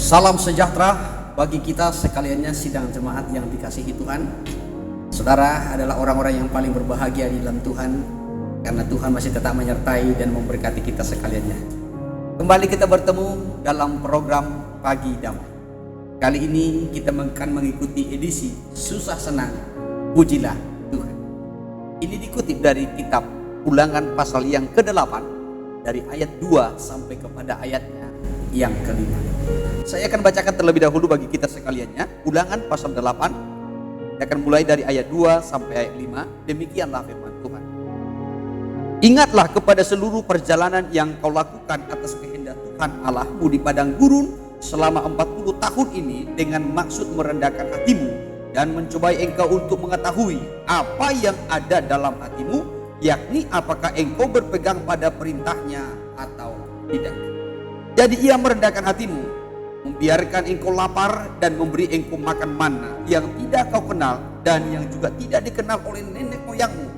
Salam sejahtera bagi kita sekaliannya sidang jemaat yang dikasihi Tuhan. Saudara adalah orang-orang yang paling berbahagia di dalam Tuhan, karena Tuhan masih tetap menyertai dan memberkati kita sekaliannya. Kembali kita bertemu dalam program Pagi Damai. Kali ini kita akan mengikuti edisi Susah Senang Pujilah Tuhan. Ini dikutip dari kitab Ulangan pasal yang ke-8 dari ayat 2 sampai kepada ayatnya yang ke-5. Saya akan bacakan terlebih dahulu bagi kita sekaliannya. Ulangan pasal 8. Kita akan mulai dari ayat 2 sampai ayat 5. Demikianlah firman Tuhan. Ingatlah kepada seluruh perjalanan yang kau lakukan atas kehendak Tuhan Allahmu di padang gurun selama 40 tahun ini, dengan maksud merendahkan hatimu dan mencobai engkau untuk mengetahui apa yang ada dalam hatimu, yakni apakah engkau berpegang pada perintahnya atau tidak. Jadi ia merendahkan hatimu, membiarkan engkau lapar dan memberi engkau makan mana yang tidak kau kenal dan yang juga tidak dikenal oleh nenek moyangmu,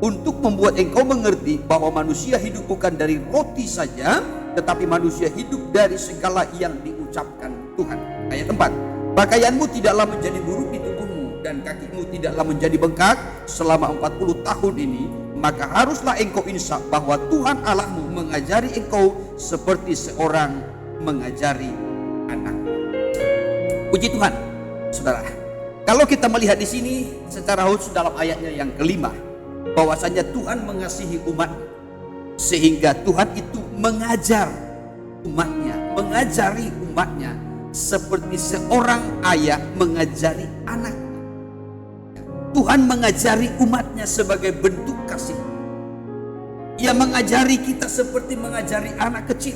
untuk membuat engkau mengerti bahwa manusia hidup bukan dari roti saja, tetapi manusia hidup dari segala yang diucapkan Tuhan. Ayat 4. Pakaianmu tidaklah menjadi buruk di tubuhmu dan kakimu tidaklah menjadi bengkak selama 40 tahun ini. Maka haruslah engkau insaf bahwa Tuhan Allahmu mengajari engkau seperti seorang mengajari anak. Puji Tuhan, saudara. Kalau kita melihat di sini secara khusus dalam ayatnya yang ke-5, bahwasanya Tuhan mengasihi umat, sehingga Tuhan itu mengajar umatnya, mengajari umatnya seperti seorang ayah mengajari anak. Tuhan mengajari umatnya sebagai bentuk kasih. Ia mengajari kita seperti mengajari anak kecil.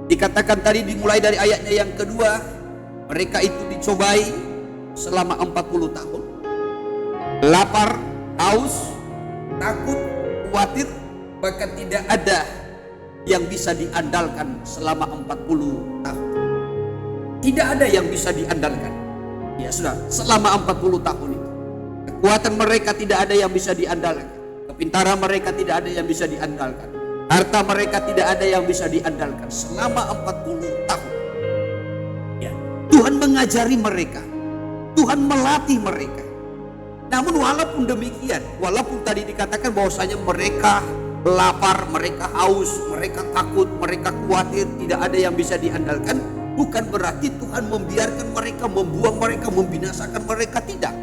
Dikatakan tadi dimulai dari ayatnya yang kedua, mereka itu dicobai selama 40 tahun. Lapar, haus, takut, khawatir, bahkan tidak ada yang bisa diandalkan selama 40 tahun. Tidak ada yang bisa diandalkan. Ya sudah, selama 40 tahun itu. Kekuatan mereka tidak ada yang bisa diandalkan. Kepintaran mereka tidak ada yang bisa diandalkan. Harta mereka tidak ada yang bisa diandalkan selama 40 tahun. Ya, Tuhan mengajari mereka. Tuhan melatih mereka. Namun walaupun demikian, walaupun tadi dikatakan bahwasanya mereka lapar, mereka haus, mereka takut, mereka khawatir, tidak ada yang bisa diandalkan, bukan berarti Tuhan membiarkan mereka, membuang mereka, membinasakan mereka, tidak.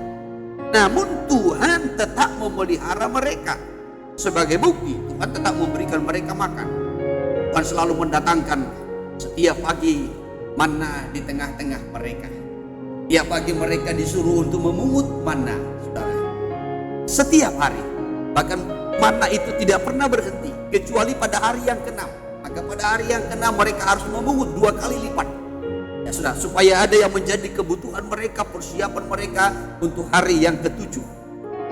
Namun Tuhan tetap memelihara mereka. Sebagai bukti, Tuhan tetap memberikan mereka makan. Tuhan selalu mendatangkan setiap pagi mana di tengah-tengah mereka. Setiap pagi mereka disuruh untuk memungut mana, saudara. Setiap hari. Bahkan mana itu tidak pernah berhenti, kecuali pada hari yang ke-6. Maka pada hari yang ke-6 mereka harus memungut 2 kali lipat. Ya sudah, supaya ada yang menjadi kebutuhan mereka, persiapan mereka untuk hari yang ke-7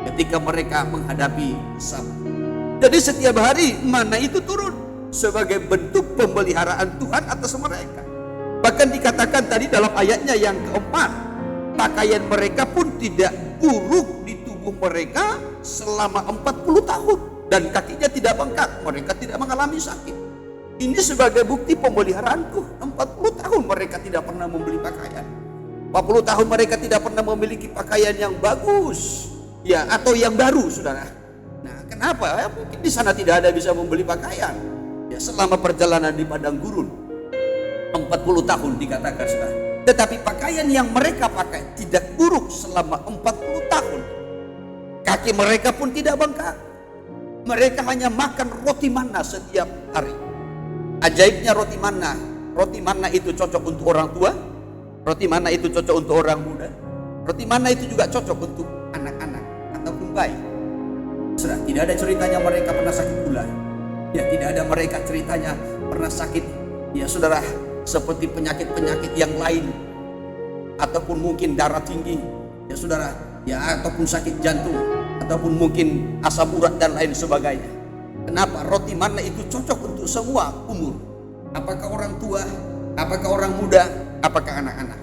ketika mereka menghadapi Sabat. Jadi setiap hari mana itu turun sebagai bentuk pemeliharaan Tuhan atas mereka. Bahkan dikatakan tadi dalam ayatnya yang ke-4, pakaian mereka pun tidak buruk di tubuh mereka selama 40 tahun dan kakinya tidak bengkak, mereka tidak mengalami sakit. Ini sebagai bukti pemeliharaan Tuhan. 40 tahun mereka tidak pernah membeli pakaian. 40 tahun mereka tidak pernah memiliki pakaian yang bagus, ya, atau yang baru, saudara. Nah, kenapa? Ya, mungkin di sana tidak ada bisa membeli pakaian. Ya, selama perjalanan di padang gurun 40 tahun dikatakan, saudara. Tetapi pakaian yang mereka pakai tidak buruk selama 40 tahun. Kaki mereka pun tidak bengkak. Mereka hanya makan roti mana setiap hari. Ajaibnya roti mana. Roti mana itu cocok untuk orang tua. Roti mana itu cocok untuk orang muda. Roti mana itu juga cocok untuk anak-anak ataupun bayi. Sudah, tidak ada ceritanya mereka pernah sakit gula. Ya, tidak ada mereka ceritanya pernah sakit, ya saudara, seperti penyakit-penyakit yang lain. Ataupun mungkin darah tinggi, ya saudara, ya, ataupun sakit jantung, ataupun mungkin asam urat dan lain sebagainya. Kenapa? Roti mana itu cocok untuk semua umur. Apakah orang tua, apakah orang muda, apakah anak-anak.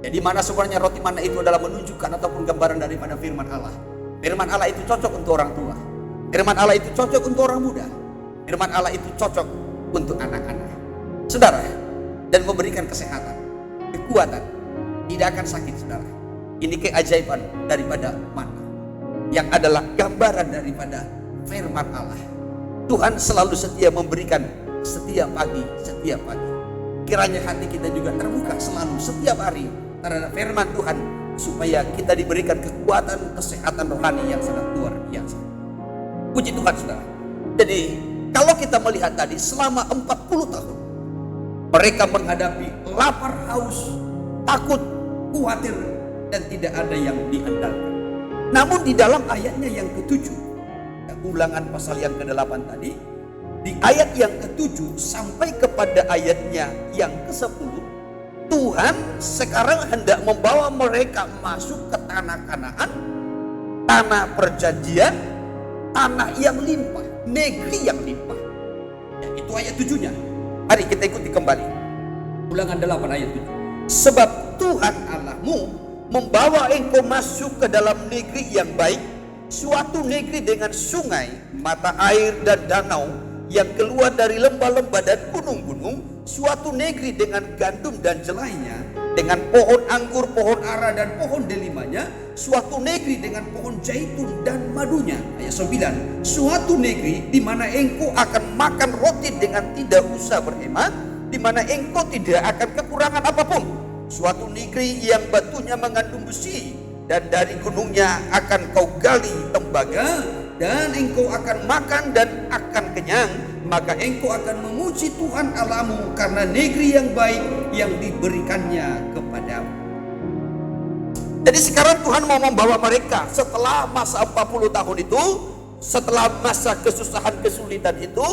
Jadi mana sebenarnya roti mana itu adalah menunjukkan ataupun gambaran daripada firman Allah. Firman Allah itu cocok untuk orang tua. Firman Allah itu cocok untuk orang muda. Firman Allah itu cocok untuk anak-anak. Saudara, dan memberikan kesehatan. kekuatan, tidak akan sakit, saudara. Ini keajaiban daripada mana, yang adalah gambaran daripada firman Allah. Tuhan selalu setia memberikan setiap pagi. Kiranya hati kita juga terbuka selalu setiap hari terhadap firman Tuhan, supaya kita diberikan kekuatan, kesehatan rohani yang sangat luar biasa. Puji Tuhan, saudara. Jadi kalau kita melihat tadi selama 40 tahun mereka menghadapi lapar, haus, takut, khawatir, dan tidak ada yang diandalkan. Namun di dalam ayatnya yang ke-7, Ulangan pasal yang ke-8 tadi, di ayat yang ke-7 sampai kepada ayatnya yang ke-10, Tuhan sekarang hendak membawa mereka masuk ke tanah Kanaan, tanah perjanjian, tanah yang limpah, negeri yang limpah. Ya, itu ayat 7-nya. Mari kita ikuti kembali. Ulangan 8 ayat 7. Sebab Tuhan Allahmu membawa engkau masuk ke dalam negeri yang baik, suatu negeri dengan sungai, mata air dan danau yang keluar dari lembah-lembah dan gunung-gunung, suatu negeri dengan gandum dan jelainya, dengan pohon anggur, pohon ara dan pohon delimanya, suatu negeri dengan pohon zaitun dan madunya. Ayat 9, suatu negeri di mana engkau akan makan roti dengan tidak usah berhemat, di mana engkau tidak akan kekurangan apapun, suatu negeri yang batunya mengandung besi, dan dari gunungnya akan kau gali tembaga, dan engkau akan makan dan akan kenyang. Maka engkau akan memuji Tuhan Allahmu karena negeri yang baik yang diberikannya kepadamu. Jadi sekarang Tuhan mau membawa mereka setelah masa 40 tahun itu, setelah masa kesusahan kesulitan itu,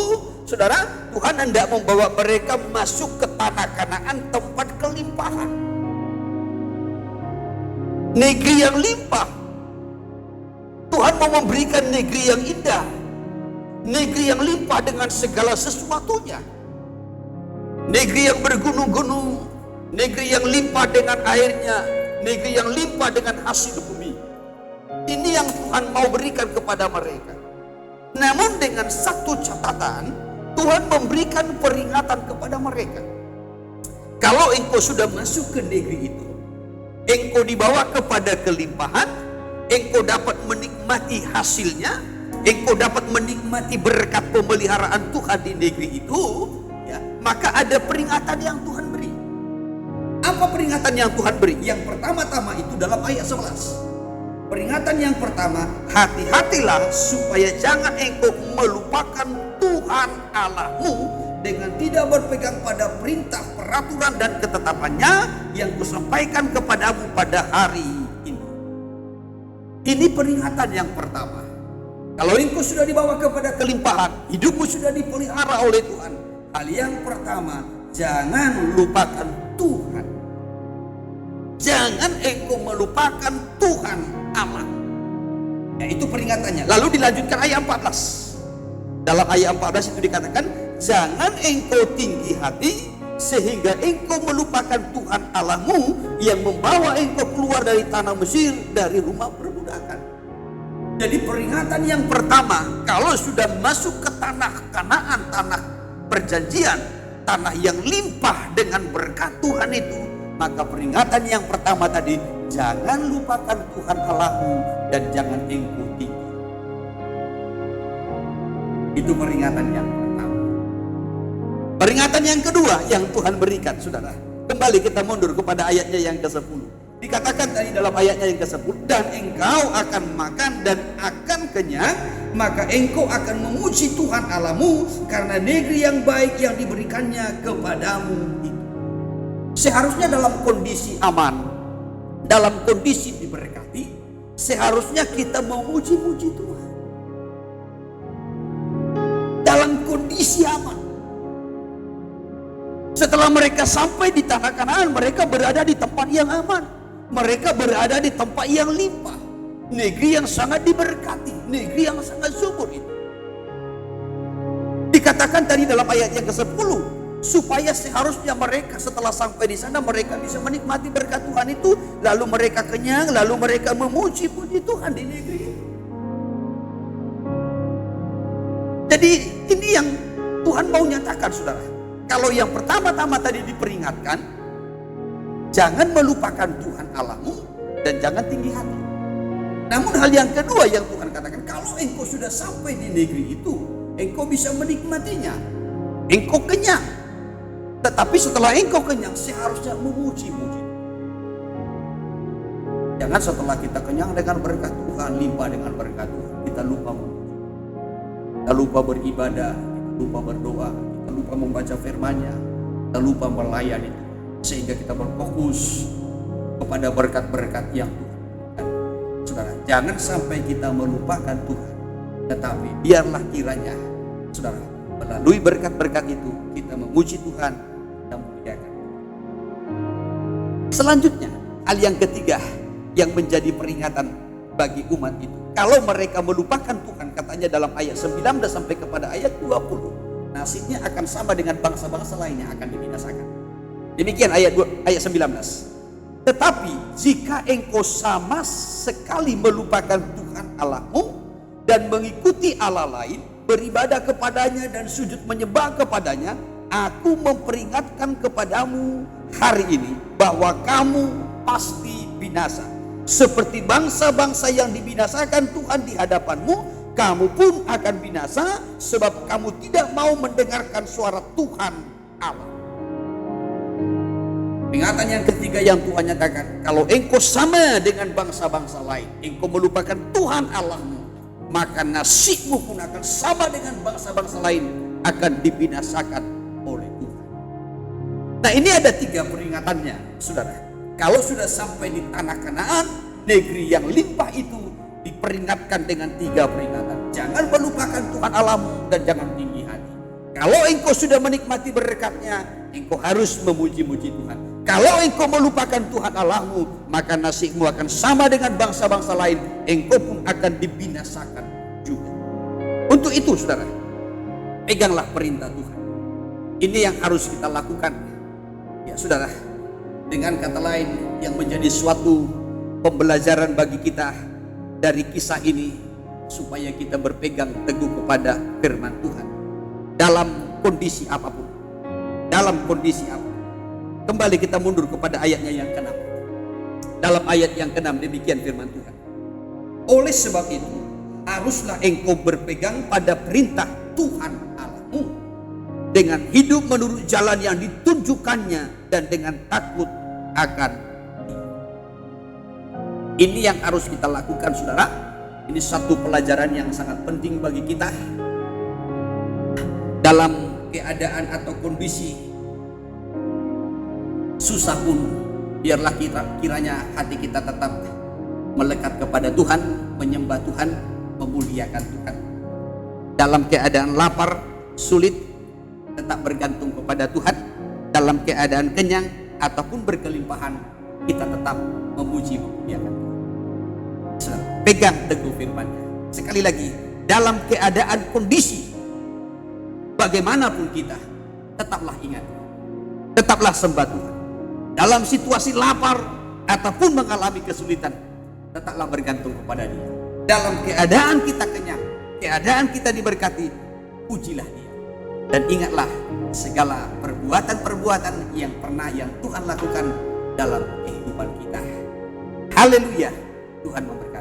saudara, Tuhan hendak membawa mereka masuk ke tanah Kanaan, tempat kelimpahan, negeri yang limpah. Tuhan mau memberikan negeri yang indah, negeri yang limpah dengan segala sesuatunya, negeri yang bergunung-gunung, negeri yang limpah dengan airnya, negeri yang limpah dengan hasil bumi. Ini yang Tuhan mau berikan kepada mereka. Namun dengan satu catatan, Tuhan memberikan peringatan kepada mereka. Kalau engkau sudah masuk ke negeri itu, engkau dibawa kepada kelimpahan, engkau dapat menikmati hasilnya, engkau dapat menikmati berkat pemeliharaan Tuhan di negeri itu, ya, maka ada peringatan yang Tuhan beri. Apa peringatan yang Tuhan beri? Yang pertama-tama itu dalam ayat 11. Peringatan yang pertama, hati-hatilah supaya jangan engkau melupakan Tuhan Allahmu dengan tidak berpegang pada perintah, peraturan dan ketetapannya yang kusampaikan kepadamu pada hari ini. Ini peringatan yang pertama. Kalau engkau sudah dibawa kepada kelimpahan, hidupmu sudah dipelihara oleh Tuhan, hal yang pertama, jangan lupakan Tuhan. Jangan engkau melupakan Tuhan Allah. Ya, itu peringatannya. Lalu dilanjutkan ayat 14. Dalam ayat 14 itu dikatakan, jangan engkau tinggi hati sehingga engkau melupakan Tuhan Allahmu yang membawa engkau keluar dari tanah Mesir, dari rumah perbudakan. Jadi peringatan yang pertama, kalau sudah masuk ke tanah Kanaan, tanah perjanjian, tanah yang limpah dengan berkat Tuhan itu, maka peringatan yang pertama tadi, jangan lupakan Tuhan Allahmu dan jangan engkau tinggi. Itu peringatan yang pertama. Peringatan yang kedua yang Tuhan berikan, saudara, kembali kita mundur kepada ayatnya yang ke-10. Dikatakan tadi dalam ayatnya yang ke-10, dan engkau akan makan dan akan kenyang, maka engkau akan memuji Tuhan Allahmu karena negeri yang baik yang diberikannya kepadamu itu. Seharusnya dalam kondisi aman, dalam kondisi diberkati, seharusnya kita memuji-muji Tuhan. Dalam kondisi aman. Setelah mereka sampai di tanah Kanaan, mereka berada di tempat yang aman. Mereka berada di tempat yang limpah, negeri yang sangat diberkati, negeri yang sangat subur itu. Dikatakan tadi dalam ayat yang ke-10, supaya seharusnya mereka setelah sampai di sana mereka bisa menikmati berkat Tuhan itu, lalu mereka kenyang, lalu mereka memuji-puji Tuhan di negeri itu. Jadi ini yang Tuhan mau nyatakan, saudara. Kalau yang pertama-tama tadi diperingatkan, Jangan melupakan Tuhan Allahmu dan jangan tinggi hati. Namun hal yang kedua yang Tuhan katakan, kalau engkau sudah sampai di negeri itu, engkau bisa menikmatinya. Engkau kenyang. Tetapi setelah engkau kenyang, seharusnya memuji-muji. Jangan setelah kita kenyang dengan berkat Tuhan, limpah dengan berkat Tuhan, kita lupa memuji. Kita lupa beribadah, kita lupa berdoa, kita lupa membaca firman-Nya, kita lupa melayani Tuhan. Sehingga kita berfokus kepada berkat-berkat yang Tuhan berikan. Saudara, jangan sampai kita melupakan Tuhan. Tetapi biarlah kiranya, saudara, melalui berkat-berkat itu kita memuji Tuhan dan memuliakan. Selanjutnya, hal yang ketiga yang menjadi peringatan bagi umat itu, kalau mereka melupakan Tuhan, katanya dalam ayat 19 sampai kepada ayat 20, nasibnya akan sama dengan bangsa-bangsa lain yang akan dibinasakan. Demikian ayat 19. Tetapi jika engkau sama sekali melupakan Tuhan Allahmu dan mengikuti Allah lain, beribadah kepadanya dan sujud menyembah kepadanya, aku memperingatkan kepadamu hari ini bahwa kamu pasti binasa. Seperti bangsa-bangsa yang dibinasakan Tuhan di hadapanmu, kamu pun akan binasa sebab kamu tidak mau mendengarkan suara Tuhan Allah. Peringatan yang ketiga yang Tuhan nyatakan, kalau engkau sama dengan bangsa-bangsa lain, engkau melupakan Tuhan Allahmu, maka nasibmu pun akan sama dengan bangsa-bangsa lain, akan dibinasakan oleh Tuhan. Nah, ini ada 3 peringatannya, saudara. Kalau sudah sampai di tanah Kanaan, negeri yang limpah itu, diperingatkan dengan 3 peringatan. Jangan melupakan Tuhan Allahmu dan jangan tinggi hati. Kalau engkau sudah menikmati berkat-Nya, engkau harus memuji-muji Tuhan. Kalau engkau melupakan Tuhan Allahmu, maka nasibmu akan sama dengan bangsa-bangsa lain. Engkau pun akan dibinasakan juga. Untuk itu, saudara, peganglah perintah Tuhan. Ini yang harus kita lakukan. Ya, saudara, dengan kata lain, yang menjadi suatu pembelajaran bagi kita dari kisah ini, supaya kita berpegang teguh kepada firman Tuhan dalam kondisi apapun. Dalam kondisi apapun. Kembali kita mundur kepada ayatnya yang ke-6. Dalam ayat yang ke-6 demikian firman Tuhan. Oleh sebab itu, haruslah engkau berpegang pada perintah Tuhan Allahmu dengan hidup menurut jalan yang ditunjukkannya dan dengan takut akan Dia. Ini yang harus kita lakukan, saudara. Ini satu pelajaran yang sangat penting bagi kita. Dalam keadaan atau kondisi susah pun, biarlah kiranya hati kita tetap melekat kepada Tuhan, menyembah Tuhan, memuliakan Tuhan. Dalam keadaan lapar, sulit, tetap bergantung kepada Tuhan. Dalam keadaan kenyang ataupun berkelimpahan, kita tetap memuji, memuliakan Tuhan. Pegang teguh firman-Nya. Sekali lagi, dalam keadaan kondisi bagaimanapun kita, tetaplah ingat, tetaplah sembah Tuhan. Dalam situasi lapar ataupun mengalami kesulitan, tetaplah bergantung kepada Dia. Dalam keadaan kita kenyang, keadaan kita diberkati, pujilah Dia. Dan ingatlah segala perbuatan-perbuatan yang Tuhan lakukan dalam kehidupan kita. Haleluya, Tuhan memberkati.